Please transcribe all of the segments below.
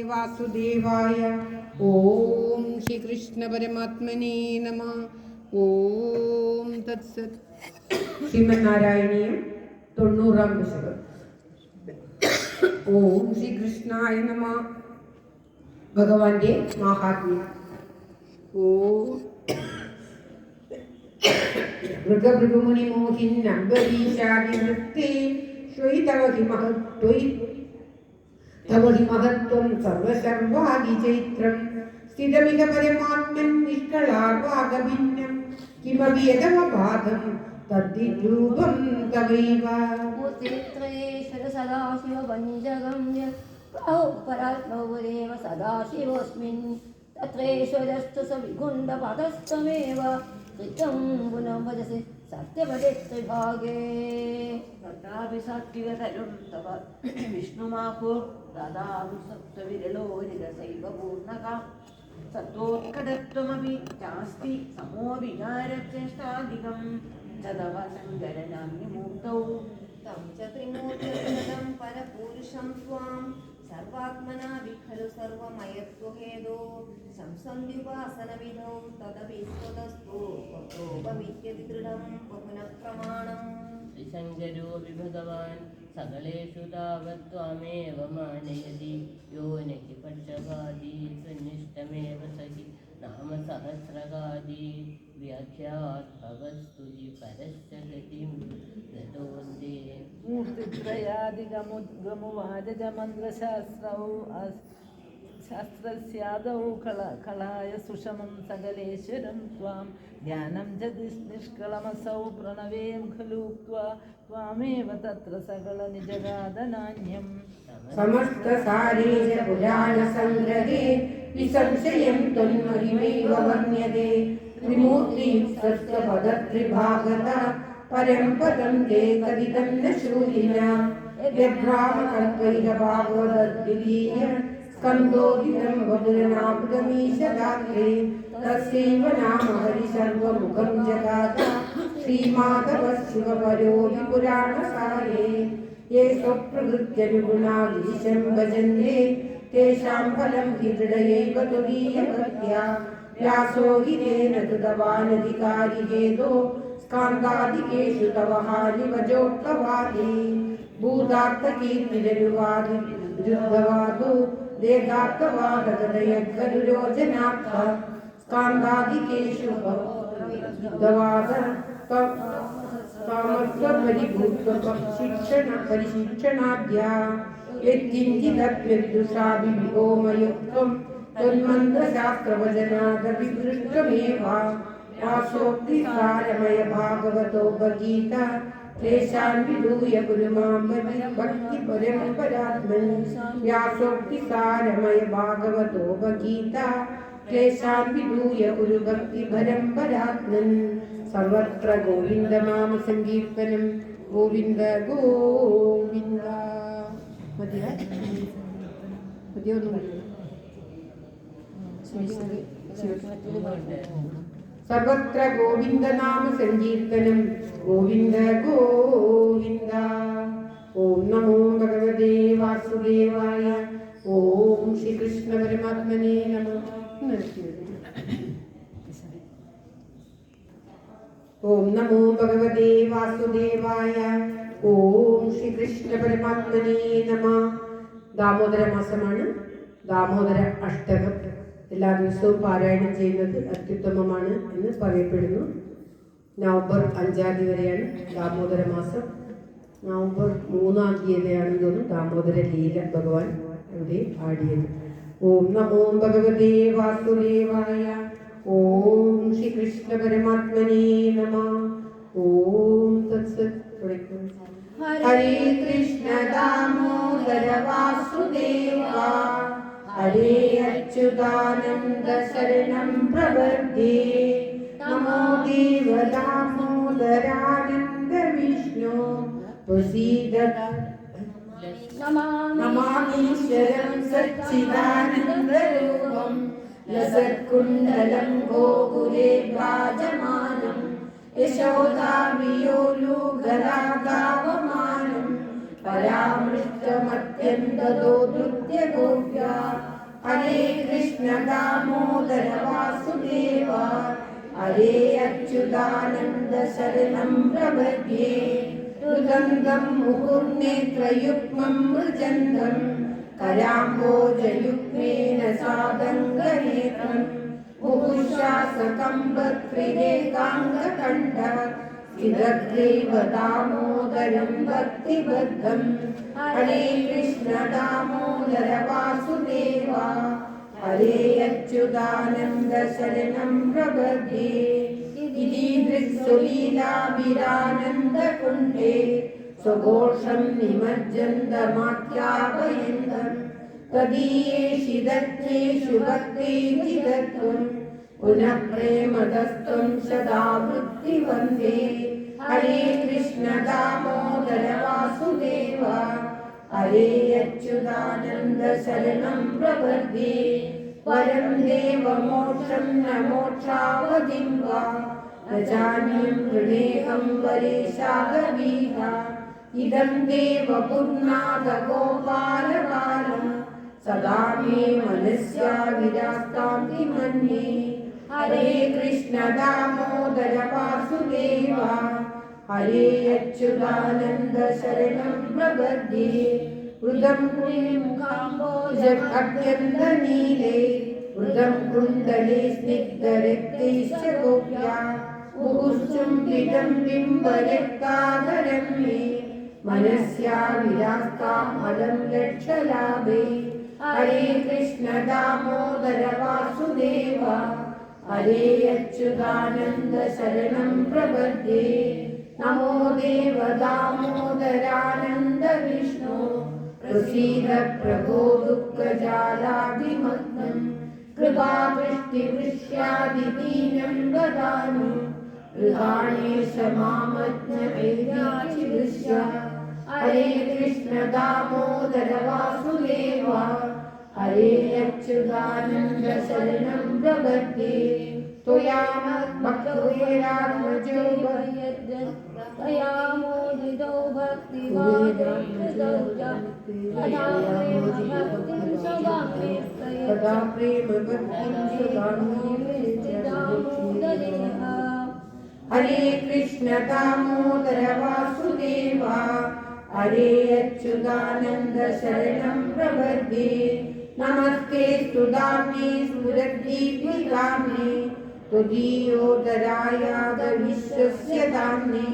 വാസുദേവായ. ഓം ശ്രീകൃഷ്ണ പരമാത്മനേ നമഃ. ഓം തത്സത്. ശ്രീമന്നാരായണീയം 90-ാം ദശകം. ഓം ശ്രീകൃഷ്ണായ നമഃ. ഭഗവാന്റെ മാഹാത്മ്യം. ഓം മൃഗഭൃഗുമുനി മോഹിൻ അംബരീഷാദിവൃത്തേ ശ്വൈതവഹി മഹത്വൈ തവഹി മഹത്വം സർവസർവാദിചൈത്രം സ്ഥിതമിഹ പരമാത്മൻ നിഷ്കളാർവാകഭിന്നം കിമപി യദവബാധം തദ്ദിരൂപം തവൈവ. മൂർത്തിത്രയേശ്വര സദാശിവപഞ്ചഗമ്യ പരാത്മൗരേവ സദാശിവോऽസ്മിൻ തത്രേശ്വരസ്തു സ വിഗുണ്ഡപദസ്ത്വമേവ ത്രിത്വം പുനഃ ഭജസി സത്യപദേ ത്രിഭാഗേ. തഥാപി സാത്വികതരും തവ വിഷ്ണുമാഹോ ദദാമി സത്വവിരലോരിതസൈവ പൂർണ്ണകാം സത്വോത്കടത്വമപി ചാസ്തി സമോ വികാരചേഷ്ടാധികം തദവ സങ്കരനാമ്യമൂർത്തൗ तं च त्रिमूर्तिर्गतं परपुरुषं त्वां सर्वात्मना विखलु सर्वमयत्वहेदो संसन्ध्युपासनविधौ तदपि स्वतस्तु पप्रोपमित्यति दृढं पुनः प्रमाणम्. त्रिसङ्गरोऽपि भगवान् सकलेषु तावत् त्वामेव मानयति यो न हि पक्षपाती त्वन्निष्टमेव सहि नाम सहस्रगादी व्याख्यात् भवस्तुति परस्य गतिं गतोऽन्दे. मूर्तित्रयादिगमुवाजमन्त्रशास्त्रौ शास्त्रस्यादौ कलाय सुषमं सकलेश्वरं त्वां ध्यानं च निष्कलमसौ प्रणवें खलु त्वामेव तत्र सकलनिजगादनान्यं. समस्तसारे च पुराणसङ्ग्रहे विसंशयं त्वन्महिमैव वर्ण्यते त्रिमूर्तिस्तत्त्वपदत्रिभागता परं पदं ते कथितं न शूलिना यद्ब्राह्मणत्वैकभागवतद्वितीय स्कन्धोदितं वपुरनामृतमीशदात्रे तस्यैव नाम हरिसर्वमुखं जगात श्रीमाधवः शिवपरोऽपि पुराणसारे. ये स्वप्रकृत्यनुगुणा ईशं भजन्ते तेषां फलं हि दृढयैव तुरीयभक्त्या. व्यासो हि तेन कृतवानधिकारिहेतो स्कान्दादिकेषु तव हानिवजोक्तवादी भूतार्थकीर्तिरनुवादिरुद्धवादो देहार्थवादगदयगरुरोचनार्थ स्कान्दादिकेषु युद्धवाद परिशिक्षणाद्या यत्किञ्चिदप्यविदुषाभिविहोमयुक्तं तन्मन्त्रशास्त्रवचनादपि दृष्टमेव. वासोक्तिसारमय भागवतो भगीता क्लेशान् विधूय कुरु मां भक्तिपरम्परात्मन्. व्यासोक्तिसारमय भागवतो भगीता क्लेशान् विधूय कुरु भक्तिपरम्परात्मन्. सर्वत्र गोविन्दनाम सङ्कीर्तनं गोविन्द गोविन्द. सर्वत्र गोविन्दनाम सङ्कीर्तनं गोविन्द गोविन्द. ॐ नमो भगवते वासुदेवाय. ॐ श्रीकृष्ण परमात्मने नमः. ॐ नमो भगवते वासुदेवाय. ॐ ശ്രീകൃഷ്ണ പരമാത്മനേ നമഃ. ദാമോദര മാസമാണ്. ദാമോദര അഷ്ടകം എല്ലാ ദിവസവും പാരായണം ചെയ്യുന്നത് അത്യുത്തമമാണ് എന്ന് പറയപ്പെടുന്നു. നവംബർ 5-ാം തീയതി വരെയാണ് ദാമോദര മാസം. നവംബർ 3-ാം തീയതിയാണെന്ന് തോന്നുന്നു ദാമോദര ലീല ഭഗവാൻ ഇവിടെ ആടിയത്. ഓം നമോ ഭഗവതേ വാസുദേവായ. ഓം ശ്രീകൃഷ്ണ പരമാത്മനേ നമഃ. ഓം തത്സത്. ഹരേ കൃഷ്ണ ദാമോദര വാസുദേവ ഹരേ അച്യുതാനന്ദ ശരണം പ്രപദ്യേ. നമോ ദേവ ദാമോദരാനന്ദ വിഷ്ണു പ്രസീദ. നമാമീശ്വരം സച്ചിദാനന്ദരൂപം ലസത്കുണ്ഡലം ഗോകുലേ വിരാജമാനം യശോദാവിയോലുഗലാദാവമാനം പരാമൃഷ്ടമത്യന്തദോ നൃത്യഗോപ്യാ दामोदर वासुदेव हरे अच्युतानन्द शरणं प्रपद्ये मृदङ्गं मुहुर्नेत्रयुग्मं मृजन्तं कराम्बोजयुग्मेन सादङ्गनेत्रं मुहुशासकं वक्त्रिरेकाङ्गकण्ठ स्थिरग्रीव दामोदरं भक्तिबद्धं हरे कृष्ण दामोदर वासुदेव हरे अच्युतानन्द शरणं प्रपद्ये इति दृक्सुलीलाभिरानन्दकुण्डे स्वघोषं निमज्जन्तमाख्यापयन्तम् तदीयेषु दत्तेषु भक्तेति दत्तं पुनः प्रेमदस्त्वं सदा वृत्तिवन्दे हरे कृष्ण दामोदर वासुदेव हरे अच्युतानन्द शरणं प्रपद्ये परं देवमोक्षं न मोक्षावधिं वा न जानीं हृदेहं वरेशागवीह इदं देवपुर्नाथ गोपालबालं सदा मे मनस्या विरास्तान्ति मन्ये हरे कृष्ण दामोदर वासुदेव हरे अच्युतानन्द शरणं प्रपद्ये वृदं अत्यन्तनीले वृदं कुण्डले स्निग्धरक्तैश्च गोप्या मुहुश्चुम्बितं बिम्बरक्ताधरं मे मनस्या विरास्तामलं लक्षलाभे हरे कृष्ण दामोदर वासुदेव हरे अच्युतानन्द शरणं प्रपद्ये नमो देव दामोदरानन्द विष्णु प्रसीद प्रभो दुःखजालाभिमग्नं कृपावृष्टिवृष्यादिदीनं ददानु गृहाणेश मामज्ञवैद्याचिदृश्य हरे कृष्ण दामोदर वासुदेव हरे अच्युतानन्द शरणं प्रपद्ये त्वया भक्तोरात्मजो तया मोदितो भक्तिवादौ तदा प्रेमभक्तिं सदा मे तदा प्रेमभक्तिं सदा मे दामोदरेह हरे कृष्ण दामोदर वासुदेव हरे अच्युतानन्द शरणं प्रपद्ये नमस्ते स्तुदाम्ये स्फुरद्दीपिकाम्ये त्वदीयोदरायाद विश्वस्य दाम्ने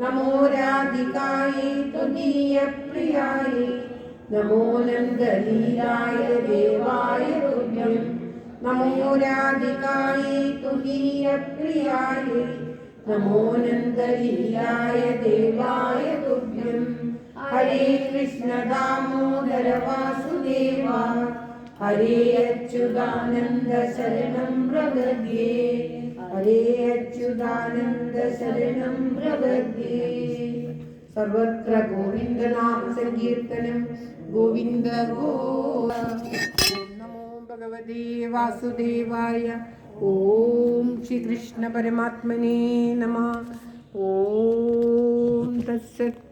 नमो राधिकायै त्वदीयप्रियायै नमो नन्दलीलाय देवाय तुभ्यं नमो राधिकायै त्वदीयप्रियायै नमो नन्दलीलाय देवाय तुभ्यं हरे कृष्ण दामोदर वासुदेव हरे अच्युतानन्द शरणं प्रपद्ये हरे अच्युतानन्द शरणं प्रपद्ये सर्वत्र गोविन्दनाम संकीर्तनं गोविन्द नमो भगवते वासुदेवाय ॐ श्रीकृष्ण परमात्मने नमः ॐ तत्सत्